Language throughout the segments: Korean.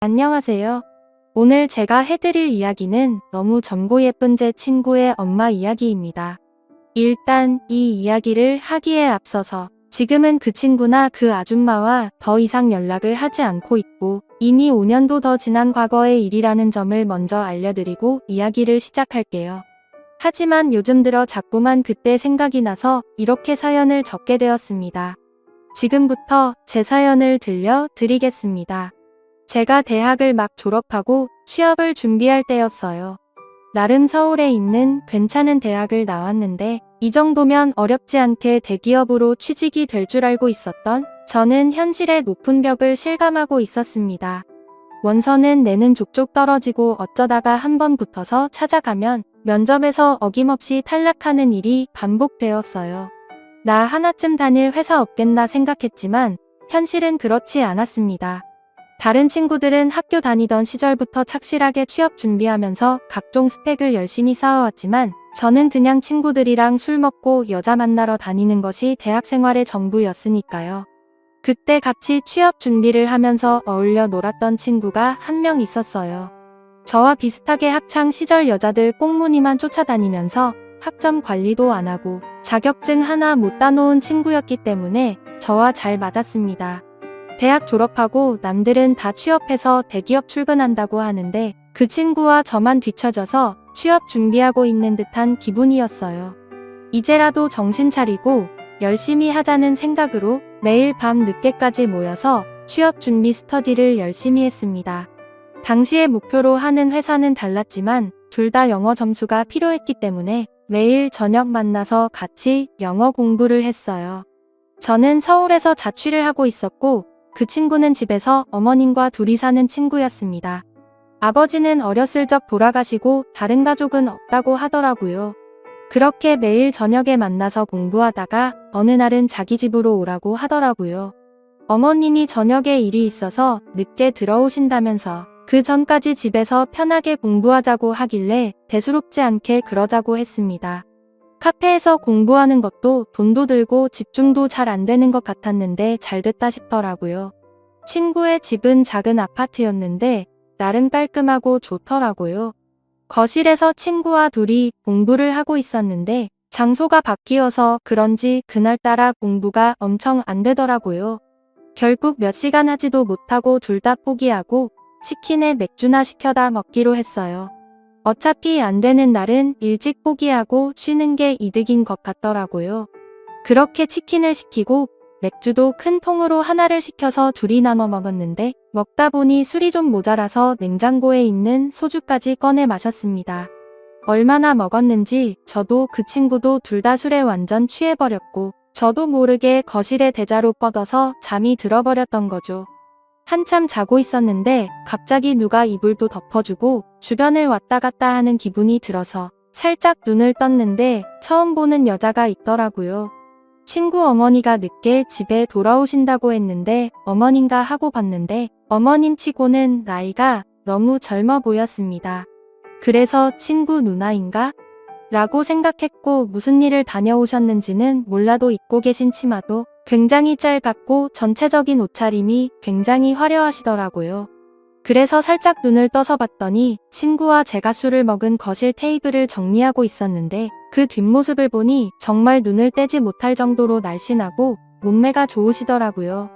안녕하세요. 오늘 제가 해드릴 이야기는 너무 젊고 예쁜 제 친구의 엄마 이야기입니다. 일단 이 이야기를 하기에 앞서서 지금은 그 친구나 그 아줌마와 더 이상 연락을 하지 않고 있고 이미 5년도 더 지난 과거의 일이라는 점을 먼저 알려드리고 이야기를 시작할게요. 하지만 요즘 들어 자꾸만 그때 생각이 나서 이렇게 사연을 적게 되었습니다. 지금부터 제 사연을 들려드리겠습니다. 제가 대학을 막 졸업하고 취업을 준비할 때였어요. 나름 서울에 있는 괜찮은 대학을 나왔는데 이 정도면 어렵지 않게 대기업으로 취직이 될 줄 알고 있었던 저는 현실의 높은 벽을 실감하고 있었습니다. 원서는 내는 족족 떨어지고 어쩌다가 한번 붙어서 찾아가면 면접에서 어김없이 탈락하는 일이 반복되었어요. 나 하나쯤 다닐 회사 없겠나 생각했지만 현실은 그렇지 않았습니다. 다른 친구들은 학교 다니던 시절부터 착실하게 취업 준비하면서 각종 스펙을 열심히 쌓아왔지만 저는 그냥 친구들이랑 술 먹고 여자 만나러 다니는 것이 대학 생활의 전부였으니까요. 그때 같이 취업 준비를 하면서 어울려 놀았던 친구가 한 명 있었어요. 저와 비슷하게 학창 시절 여자들 꽁무니만 쫓아다니면서 학점 관리도 안 하고 자격증 하나 못 따놓은 친구였기 때문에 저와 잘 맞았습니다. 대학 졸업하고 남들은 다 취업해서 대기업 출근한다고 하는데 그 친구와 저만 뒤처져서 취업 준비하고 있는 듯한 기분이었어요. 이제라도 정신 차리고 열심히 하자는 생각으로 매일 밤 늦게까지 모여서 취업 준비 스터디를 열심히 했습니다. 당시의 목표로 하는 회사는 달랐지만 둘 다 영어 점수가 필요했기 때문에 매일 저녁 만나서 같이 영어 공부를 했어요. 저는 서울에서 자취를 하고 있었고 그 친구는 집에서 어머님과 둘이 사는 친구였습니다. 아버지는 어렸을 적 돌아가시고 다른 가족은 없다고 하더라고요. 그렇게 매일 저녁에 만나서 공부하다가 어느 날은 자기 집으로 오라고 하더라고요. 어머님이 저녁에 일이 있어서 늦게 들어오신다면서 그 전까지 집에서 편하게 공부하자고 하길래 대수롭지 않게 그러자고 했습니다. 카페에서 공부하는 것도 돈도 들고 집중도 잘 안 되는 것 같았는데 잘 됐다 싶더라고요. 친구의 집은 작은 아파트였는데 나름 깔끔하고 좋더라고요. 거실에서 친구와 둘이 공부를 하고 있었는데 장소가 바뀌어서 그런지 그날따라 공부가 엄청 안 되더라고요. 결국 몇 시간 하지도 못하고 둘 다 포기하고 치킨에 맥주나 시켜다 먹기로 했어요. 어차피 안 되는 날은 일찍 포기하고 쉬는 게 이득인 것 같더라고요. 그렇게 치킨을 시키고 맥주도 큰 통으로 하나를 시켜서 둘이 나눠 먹었는데 먹다 보니 술이 좀 모자라서 냉장고에 있는 소주까지 꺼내 마셨습니다. 얼마나 먹었는지 저도 그 친구도 둘 다 술에 완전 취해버렸고 저도 모르게 거실에 대자로 뻗어서 잠이 들어버렸던 거죠. 한참 자고 있었는데 갑자기 누가 이불도 덮어주고 주변을 왔다 갔다 하는 기분이 들어서 살짝 눈을 떴는데 처음 보는 여자가 있더라고요. 친구 어머니가 늦게 집에 돌아오신다고 했는데 어머님가 하고 봤는데 어머님 치고는 나이가 너무 젊어 보였습니다. 그래서 친구 누나인가? 라고 생각했고 무슨 일을 다녀오셨는지는 몰라도 입고 계신 치마도 굉장히 짧았고 전체적인 옷차림이 굉장히 화려하시더라고요. 그래서 살짝 눈을 떠서 봤더니 친구와 제가 술을 먹은 거실 테이블을 정리하고 있었는데 그 뒷모습을 보니 정말 눈을 떼지 못할 정도로 날씬하고 몸매가 좋으시더라고요.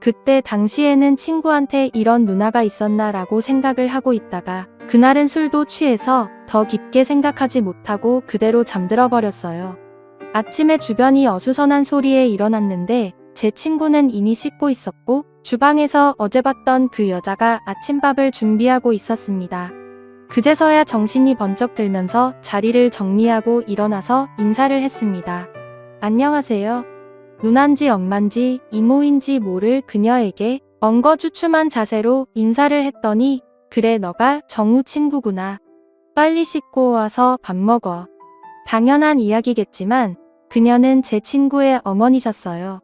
그때 당시에는 친구한테 이런 누나가 있었나라고 생각을 하고 있다가 그날은 술도 취해서 더 깊게 생각하지 못하고 그대로 잠들어 버렸어요. 아침에 주변이 어수선한 소리에 일어났는데 제 친구는 이미 씻고 있었고 주방에서 어제 봤던 그 여자가 아침밥을 준비하고 있었습니다. 그제서야 정신이 번쩍 들면서 자리를 정리하고 일어나서 인사를 했습니다. 안녕하세요. 누난지 엄만지 이모인지 모를 그녀에게 엉거주춤한 자세로 인사를 했더니 그래 너가 정우 친구구나. 빨리 씻고 와서 밥 먹어. 당연한 이야기겠지만 그녀는 제 친구의 어머니셨어요.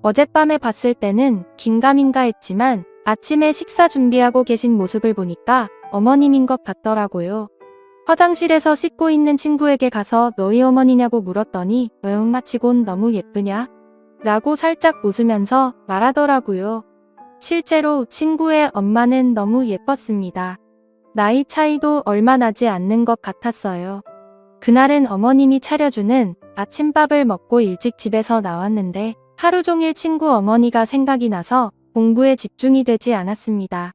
어젯밤에 봤을 때는 긴가민가 했지만 아침에 식사 준비하고 계신 모습을 보니까 어머님인 것 같더라고요. 화장실에서 씻고 있는 친구에게 가서 너희 어머니냐고 물었더니 마치곤 너무 예쁘냐? 라고 살짝 웃으면서 말하더라고요. 실제로 친구의 엄마는 너무 예뻤습니다. 나이 차이도 얼마 나지 않는 것 같았어요. 그날은 어머님이 차려주는 아침밥을 먹고 일찍 집에서 나왔는데 하루 종일 친구 어머니가 생각이 나서 공부에 집중이 되지 않았습니다.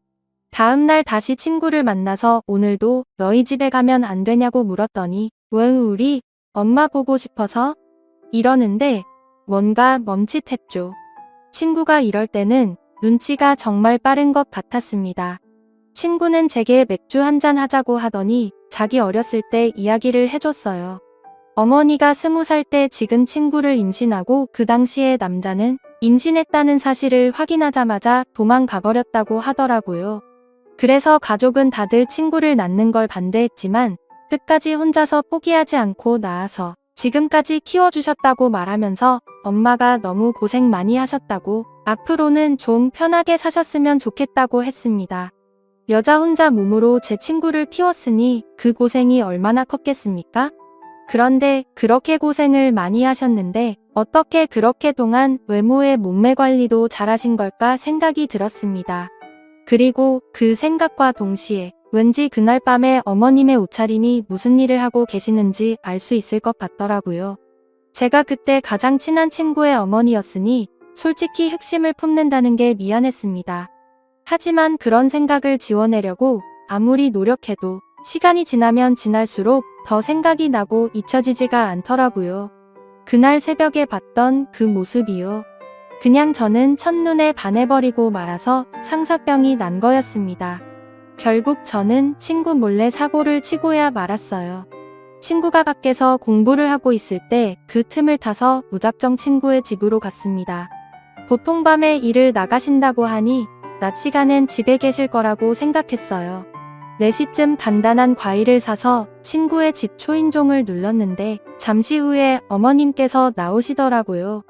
다음날 다시 친구를 만나서 오늘도 너희 집에 가면 안 되냐고 물었더니 왜 우리 엄마 보고 싶어서? 이러는데 뭔가 멈칫했죠. 친구가 이럴 때는 눈치가 정말 빠른 것 같았습니다. 친구는 제게 맥주 한잔 하자고 하더니 자기 어렸을 때 이야기를 해줬어요. 어머니가 20살 때 지금 친구를 임신하고 그 당시에 남자는 임신했다는 사실을 확인하자마자 도망가버렸다고 하더라고요. 그래서 가족은 다들 친구를 낳는 걸 반대했지만 끝까지 혼자서 포기하지 않고 낳아서 지금까지 키워주셨다고 말하면서 엄마가 너무 고생 많이 하셨다고 앞으로는 좀 편하게 사셨으면 좋겠다고 했습니다. 여자 혼자 몸으로 제 친구를 키웠으니 그 고생이 얼마나 컸겠습니까? 그런데 그렇게 고생을 많이 하셨는데 어떻게 그렇게 동안 외모의 몸매 관리도 잘하신 걸까 생각이 들었습니다. 그리고 그 생각과 동시에 왠지 그날 밤에 어머님의 옷차림이 무슨 일을 하고 계시는지 알 수 있을 것 같더라고요. 제가 그때 가장 친한 친구의 어머니였으니 솔직히 흑심을 품는다는 게 미안했습니다. 하지만 그런 생각을 지워내려고 아무리 노력해도 시간이 지나면 지날수록 더 생각이 나고 잊혀지지가 않더라고요. 그날 새벽에 봤던 그 모습이요. 그냥 저는 첫눈에 반해버리고 말아서 상사병이 난 거였습니다. 결국 저는 친구 몰래 사고를 치고야 말았어요. 친구가 밖에서 공부를 하고 있을 때 그 틈을 타서 무작정 친구의 집으로 갔습니다. 보통 밤에 일을 나가신다고 하니 낮 시간엔 집에 계실 거라고 생각했어요. 4시쯤 간단한 과일을 사서 친구의 집 초인종을 눌렀는데 잠시 후에 어머님께서 나오시더라고요.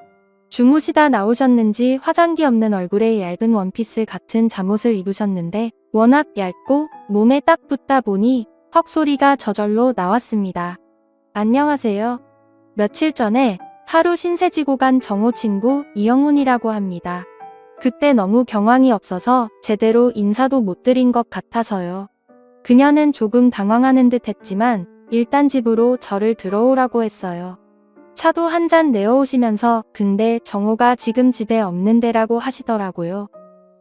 주무시다 나오셨는지 화장기 없는 얼굴에 얇은 원피스 같은 잠옷을 입으셨는데 워낙 얇고 몸에 딱 붙다 보니 헉 소리가 저절로 나왔습니다. 안녕하세요. 며칠 전에 하루 신세 지고 간 정호 친구 이영훈이라고 합니다. 그때 너무 경황이 없어서 제대로 인사도 못 드린 것 같아서요. 그녀는 조금 당황하는 듯 했지만 일단 집으로 저를 들어오라고 했어요. 차도 한 잔 내어오시면서 근데 정호가 지금 집에 없는데라고 하시더라고요.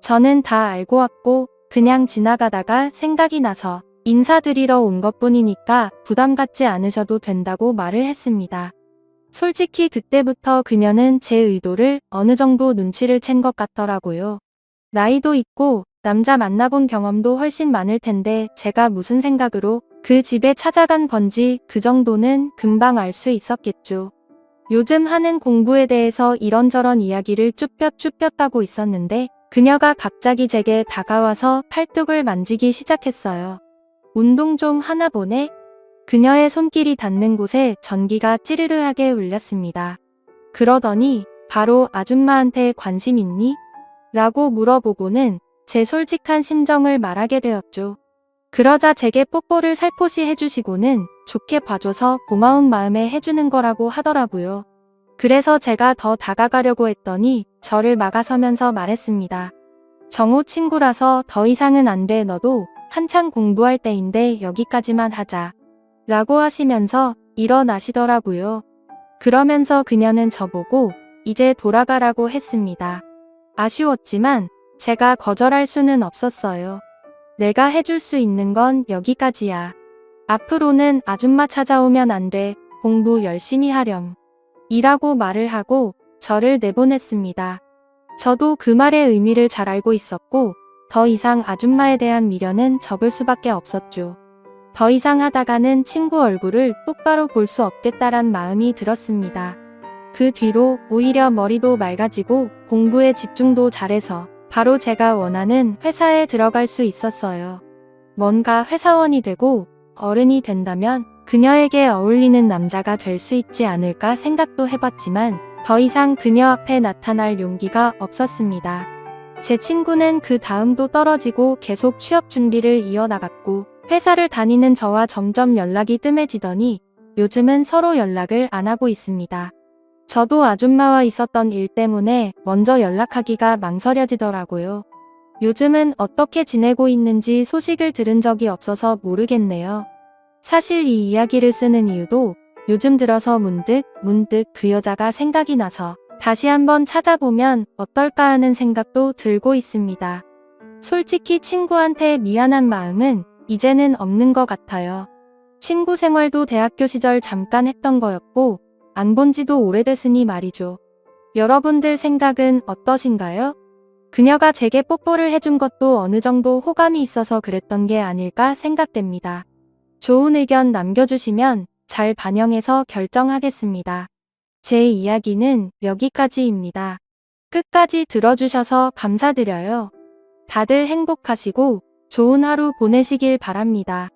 저는 다 알고 왔고 그냥 지나가다가 생각이 나서 인사드리러 온 것뿐이니까 부담 갖지 않으셔도 된다고 말을 했습니다. 솔직히 그때부터 그녀는 제 의도를 어느 정도 눈치를 챈 것 같더라고요. 나이도 있고 남자 만나본 경험도 훨씬 많을 텐데 제가 무슨 생각으로 그 집에 찾아간 건지 그 정도는 금방 알 수 있었겠죠. 요즘 하는 공부에 대해서 이런저런 이야기를 쭈뼛쭈뼛 하고 있었는데 그녀가 갑자기 제게 다가와서 팔뚝을 만지기 시작했어요. 운동 좀 하나 보네? 그녀의 손길이 닿는 곳에 전기가 찌르르하게 울렸습니다. 그러더니 바로 아줌마한테 관심 있니? 라고 물어보고는 제 솔직한 심정을 말하게 되었죠. 그러자 제게 뽀뽀를 살포시 해주시고는 좋게 봐줘서 고마운 마음에 해주는 거라고 하더라고요. 그래서 제가 더 다가가려고 했더니 저를 막아서면서 말했습니다. 정호 친구라서 더 이상은 안 돼. 너도 한창 공부할 때인데 여기까지만 하자. 라고 하시면서 일어나시더라고요. 그러면서 그녀는 저보고 이제 돌아가라고 했습니다. 아쉬웠지만 제가 거절할 수는 없었어요. 내가 해줄 수 있는 건 여기까지야. 앞으로는 아줌마 찾아오면 안 돼. 공부 열심히 하렴. 이라고 말을 하고 저를 내보냈습니다. 저도 그 말의 의미를 잘 알고 있었고 더 이상 아줌마에 대한 미련은 접을 수밖에 없었죠. 더 이상 하다가는 친구 얼굴을 똑바로 볼 수 없겠다란 마음이 들었습니다. 그 뒤로 오히려 머리도 맑아지고 공부에 집중도 잘해서 바로 제가 원하는 회사에 들어갈 수 있었어요. 뭔가 회사원이 되고 어른이 된다면 그녀에게 어울리는 남자가 될 수 있지 않을까 생각도 해봤지만 더 이상 그녀 앞에 나타날 용기가 없었습니다. 제 친구는 그 다음도 떨어지고 계속 취업 준비를 이어나갔고 회사를 다니는 저와 점점 연락이 뜸해지더니 요즘은 서로 연락을 안 하고 있습니다. 저도 아줌마와 있었던 일 때문에 먼저 연락하기가 망설여지더라고요. 요즘은 어떻게 지내고 있는지 소식을 들은 적이 없어서 모르겠네요. 사실 이 이야기를 쓰는 이유도 요즘 들어서 문득 그 여자가 생각이 나서 다시 한번 찾아보면 어떨까 하는 생각도 들고 있습니다. 솔직히 친구한테 미안한 마음은 이제는 없는 것 같아요. 친구 생활도 대학교 시절 잠깐 했던 거였고 안 본 지도 오래됐으니 말이죠. 여러분들 생각은 어떠신가요? 그녀가 제게 뽀뽀를 해준 것도 어느 정도 호감이 있어서 그랬던 게 아닐까 생각됩니다. 좋은 의견 남겨주시면 잘 반영해서 결정하겠습니다. 제 이야기는 여기까지입니다. 끝까지 들어주셔서 감사드려요. 다들 행복하시고 좋은 하루 보내시길 바랍니다.